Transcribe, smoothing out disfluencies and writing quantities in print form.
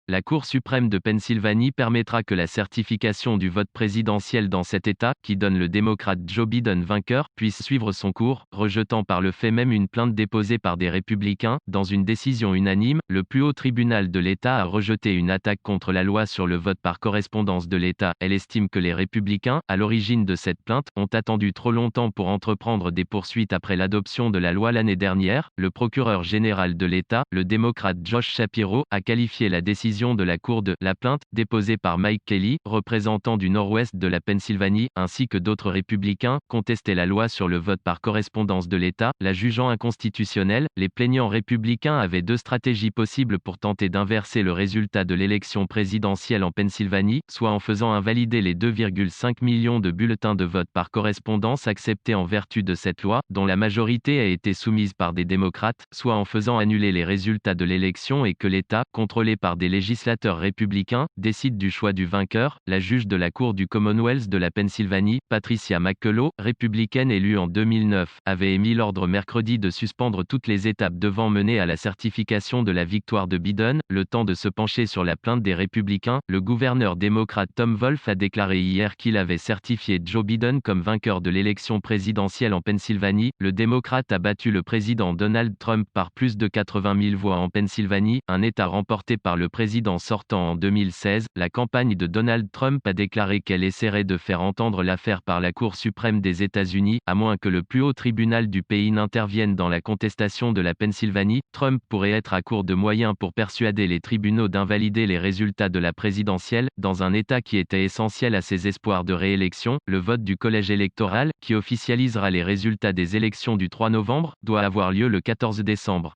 La Cour suprême de Pennsylvanie permettra que la certification du vote présidentiel dans cet État, qui donne le démocrate Joe Biden vainqueur, puisse suivre son cours, rejetant par le fait même une plainte déposée par des républicains. Dans une décision unanime, le plus haut tribunal de l'État a rejeté une attaque contre la loi sur le vote par correspondance de l'État. Elle estime que les républicains, à l'origine de cette plainte, ont attendu trop longtemps pour entreprendre des poursuites après l'adoption de la loi l'année dernière. Le procureur général de l'État, le démocrate Josh Shapiro, a qualifié la décision de la Cour de « la plainte » déposée par Mike Kelly, représentant du nord-ouest de la Pennsylvanie, ainsi que d'autres républicains, contestait la loi sur le vote par correspondance de l'État, la jugeant inconstitutionnelle. Les plaignants républicains avaient deux stratégies possibles pour tenter d'inverser le résultat de l'élection présidentielle en Pennsylvanie, soit en faisant invalider les 2,5 millions de bulletins de vote par correspondance acceptés en vertu de cette loi, dont la majorité a été soumise par des démocrates, soit en faisant annuler les résultats de l'élection et que l'État, contrôlé par des législateurs républicains, décide du choix du vainqueur. La juge de la Cour du Commonwealth de la Pennsylvanie, Patricia McCullough, républicaine élue en 2009, avait émis l'ordre mercredi de suspendre toutes les étapes devant mener à la certification de la victoire de Biden, le temps de se pencher sur la plainte des républicains. Le gouverneur démocrate Tom Wolf a déclaré hier qu'il avait certifié Joe Biden comme vainqueur de l'élection présidentielle en Pennsylvanie. Le démocrate a battu le président Donald Trump par plus de 80 000 voix en Pennsylvanie, un État remporté par le président sortant en 2016. La campagne de Donald Trump a déclaré qu'elle essaierait de faire entendre l'affaire par la Cour suprême des États-Unis, à moins que le plus haut tribunal du pays n'intervienne dans la contestation de la Pennsylvanie. Trump pourrait être à court de moyens pour persuader les tribunaux d'invalider les résultats de la présidentielle, dans un État qui était essentiel à ses espoirs de réélection. Le vote du collège électoral, qui officialisera les résultats des élections du 3 novembre, doit avoir lieu le 14 décembre.